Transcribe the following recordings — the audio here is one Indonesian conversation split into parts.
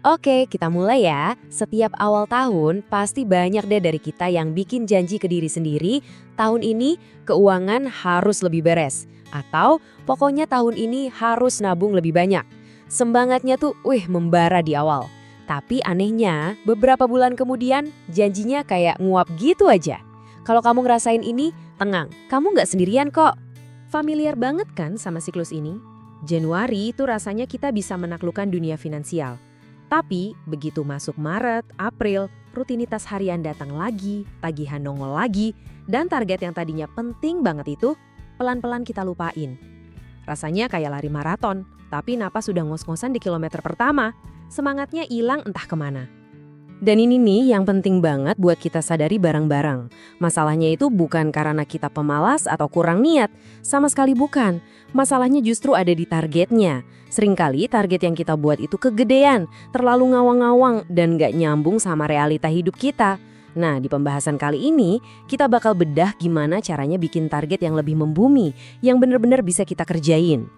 Oke, kita mulai ya. Setiap awal tahun, pasti banyak deh dari kita yang bikin janji ke diri sendiri, tahun ini keuangan harus lebih beres. Atau pokoknya tahun ini harus nabung lebih banyak. Semangatnya tuh, membara di awal. Tapi anehnya, beberapa bulan kemudian janjinya kayak nguap gitu aja. Kalau kamu ngerasain ini, tenang, kamu nggak sendirian kok. Familiar banget kan sama siklus ini? Januari itu rasanya kita bisa menaklukkan dunia finansial. Tapi begitu masuk Maret, April, rutinitas harian datang lagi, tagihan nongol lagi, dan target yang tadinya penting banget itu pelan-pelan kita lupain. Rasanya kayak lari maraton, tapi napas sudah ngos-ngosan di kilometer pertama. Semangatnya hilang entah kemana. Dan ini nih yang penting banget buat kita sadari bareng-bareng. Masalahnya itu bukan karena kita pemalas atau kurang niat. Sama sekali bukan. Masalahnya justru ada di targetnya. Seringkali target yang kita buat itu kegedean, terlalu ngawang-ngawang, dan gak nyambung sama realita hidup kita. Nah, di pembahasan kali ini, kita bakal bedah gimana caranya bikin target yang lebih membumi, yang benar-benar bisa kita kerjain.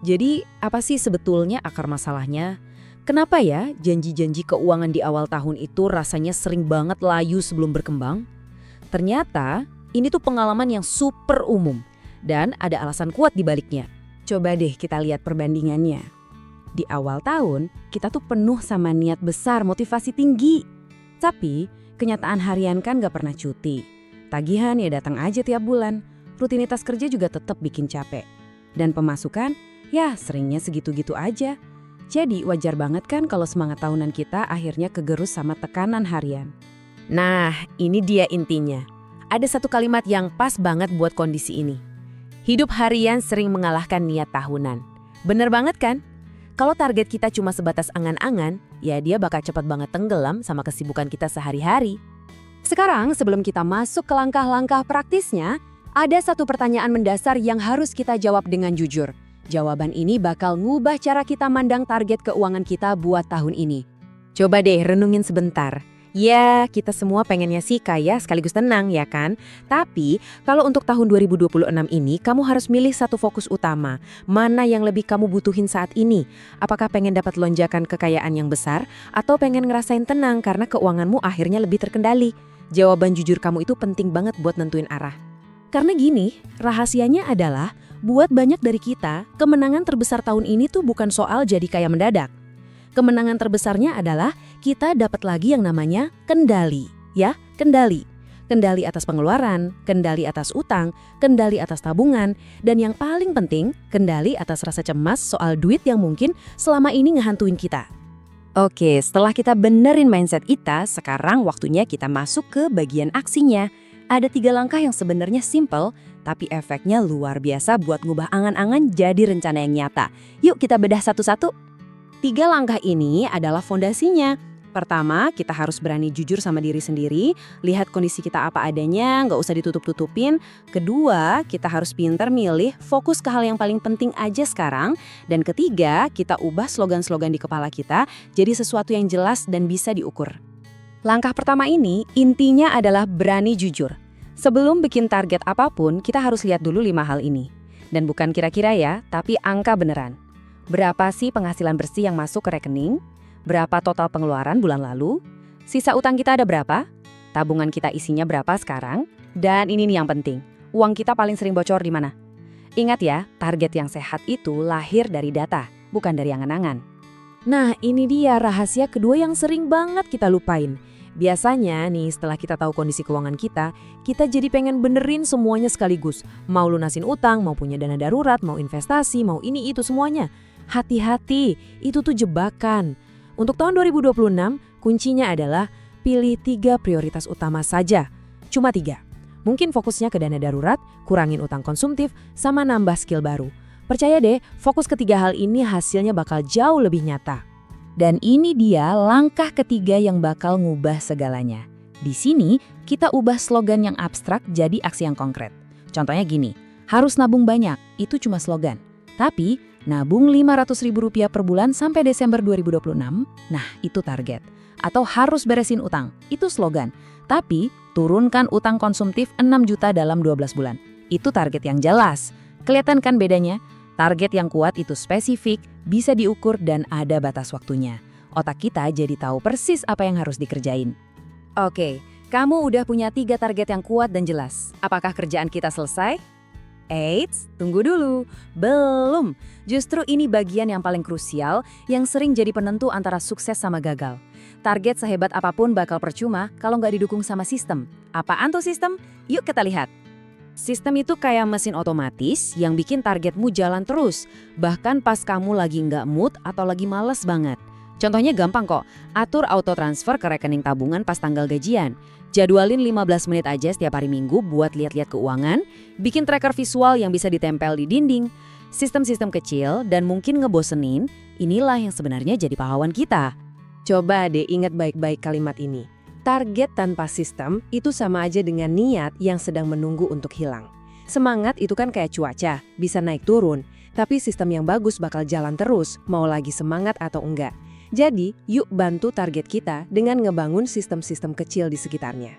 Jadi, apa sih sebetulnya akar masalahnya? Kenapa ya janji-janji keuangan di awal tahun itu rasanya sering banget layu sebelum berkembang? Ternyata ini tuh pengalaman yang super umum dan ada alasan kuat di baliknya. Coba deh kita lihat perbandingannya. Di awal tahun, kita tuh penuh sama niat besar, motivasi tinggi. Tapi kenyataan harian kan gak pernah cuti. Tagihan ya datang aja tiap bulan. Rutinitas kerja juga tetap bikin capek. Dan pemasukan, ya seringnya segitu-gitu aja. Jadi wajar banget kan kalau semangat tahunan kita akhirnya kegerus sama tekanan harian. Nah, ini dia intinya. Ada satu kalimat yang pas banget buat kondisi ini. Hidup harian sering mengalahkan niat tahunan. Bener banget kan? Kalau target kita cuma sebatas angan-angan, ya dia bakal cepat banget tenggelam sama kesibukan kita sehari-hari. Sekarang sebelum kita masuk ke langkah-langkah praktisnya, ada satu pertanyaan mendasar yang harus kita jawab dengan jujur. Jawaban ini bakal ngubah cara kita mandang target keuangan kita buat tahun ini. Coba deh renungin sebentar. Ya, kita semua pengennya sih kaya sekaligus tenang ya kan? Tapi kalau untuk tahun 2026 ini kamu harus milih satu fokus utama. Mana yang lebih kamu butuhin saat ini? Apakah pengen dapat lonjakan kekayaan yang besar? Atau pengen ngerasain tenang karena keuanganmu akhirnya lebih terkendali? Jawaban jujur kamu itu penting banget buat nentuin arah. Karena gini, rahasianya adalah buat banyak dari kita, kemenangan terbesar tahun ini tuh bukan soal jadi kaya mendadak. Kemenangan terbesarnya adalah kita dapat lagi yang namanya kendali. Ya, kendali. Kendali atas pengeluaran, kendali atas utang, kendali atas tabungan, dan yang paling penting, kendali atas rasa cemas soal duit yang mungkin selama ini ngehantuin kita. Oke, setelah kita benerin mindset kita, sekarang waktunya kita masuk ke bagian aksinya. Ada 3 langkah yang sebenarnya simple, tapi efeknya luar biasa buat ngubah angan-angan jadi rencana yang nyata. Yuk kita bedah satu-satu. 3 langkah ini adalah fondasinya. Pertama, kita harus berani jujur sama diri sendiri, lihat kondisi kita apa adanya, nggak usah ditutup-tutupin. Kedua, kita harus pintar milih, fokus ke hal yang paling penting aja sekarang. Dan ketiga, kita ubah slogan-slogan di kepala kita jadi sesuatu yang jelas dan bisa diukur. Langkah pertama ini intinya adalah berani jujur. Sebelum bikin target apapun, kita harus lihat dulu 5 hal ini. Dan bukan kira-kira ya, tapi angka beneran. Berapa sih penghasilan bersih yang masuk ke rekening? Berapa total pengeluaran bulan lalu? Sisa utang kita ada berapa? Tabungan kita isinya berapa sekarang? Dan ini nih yang penting, uang kita paling sering bocor di mana? Ingat ya, target yang sehat itu lahir dari data, bukan dari angan-angan. Nah, ini dia rahasia kedua yang sering banget kita lupain. Biasanya nih setelah kita tahu kondisi keuangan kita jadi pengen benerin semuanya sekaligus. Mau lunasin utang, mau punya dana darurat, mau investasi, mau ini itu semuanya. Hati-hati, itu tuh jebakan. Untuk tahun 2026, kuncinya adalah pilih 3 prioritas utama saja. Cuma 3. Mungkin fokusnya ke dana darurat, kurangin utang konsumtif, sama nambah skill baru. Percaya deh, fokus ke 3 hal ini hasilnya bakal jauh lebih nyata. Dan ini dia langkah ketiga yang bakal ngubah segalanya. Di sini, kita ubah slogan yang abstrak jadi aksi yang konkret. Contohnya gini, harus nabung banyak, itu cuma slogan. Tapi, nabung Rp500.000 per bulan sampai Desember 2026, nah itu target. Atau harus beresin utang, itu slogan. Tapi, turunkan utang konsumtif 6 juta dalam 12 bulan. Itu target yang jelas. Kelihatan kan bedanya? Target yang kuat itu spesifik, bisa diukur dan ada batas waktunya. Otak kita jadi tahu persis apa yang harus dikerjain. Oke, kamu udah punya 3 target yang kuat dan jelas. Apakah kerjaan kita selesai? Eits, tunggu dulu. Belum. Justru ini bagian yang paling krusial yang sering jadi penentu antara sukses sama gagal. Target sehebat apapun bakal percuma kalau nggak didukung sama sistem. Apaan tuh sistem? Yuk kita lihat. Sistem itu kayak mesin otomatis yang bikin targetmu jalan terus, bahkan pas kamu lagi nggak mood atau lagi males banget. Contohnya gampang kok, atur auto transfer ke rekening tabungan pas tanggal gajian. Jadwalin 15 menit aja setiap hari Minggu buat lihat-lihat keuangan, bikin tracker visual yang bisa ditempel di dinding. Sistem-sistem kecil dan mungkin ngebosenin, inilah yang sebenarnya jadi pahlawan kita. Coba deh ingat baik-baik kalimat ini. Target tanpa sistem itu sama aja dengan niat yang sedang menunggu untuk hilang. Semangat itu kan kayak cuaca, bisa naik turun, tapi sistem yang bagus bakal jalan terus, mau lagi semangat atau enggak. Jadi, yuk bantu target kita dengan ngebangun sistem-sistem kecil di sekitarnya.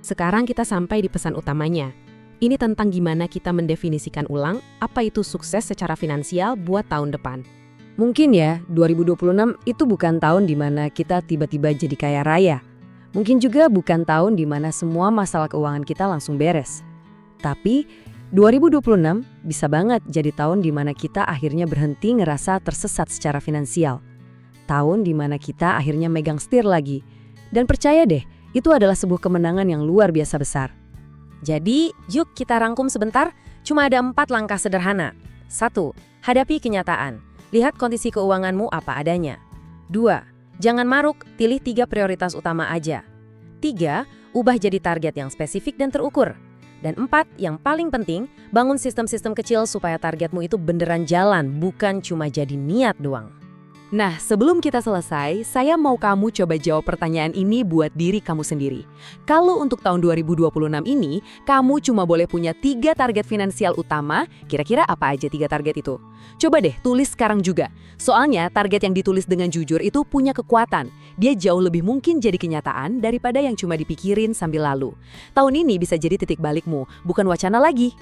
Sekarang kita sampai di pesan utamanya. Ini tentang gimana kita mendefinisikan ulang apa itu sukses secara finansial buat tahun depan. Mungkin ya, 2026 itu bukan tahun di mana kita tiba-tiba jadi kaya raya. Mungkin juga bukan tahun di mana semua masalah keuangan kita langsung beres. Tapi, 2026 bisa banget jadi tahun di mana kita akhirnya berhenti ngerasa tersesat secara finansial. Tahun di mana kita akhirnya megang setir lagi. Dan percaya deh, itu adalah sebuah kemenangan yang luar biasa besar. Jadi, yuk kita rangkum sebentar. Cuma ada 4 langkah sederhana. 1. Hadapi kenyataan. Lihat kondisi keuanganmu apa adanya. 2. Jangan maruk, pilih 3 prioritas utama aja. 3. Ubah jadi target yang spesifik dan terukur. Dan 4, yang paling penting, bangun sistem-sistem kecil supaya targetmu itu beneran jalan, bukan cuma jadi niat doang. Nah, sebelum kita selesai, saya mau kamu coba jawab pertanyaan ini buat diri kamu sendiri. Kalau untuk tahun 2026 ini, kamu cuma boleh punya 3 target finansial utama, kira-kira apa aja 3 target itu? Coba deh, tulis sekarang juga. Soalnya, target yang ditulis dengan jujur itu punya kekuatan. Dia jauh lebih mungkin jadi kenyataan daripada yang cuma dipikirin sambil lalu. Tahun ini bisa jadi titik balikmu, bukan wacana lagi.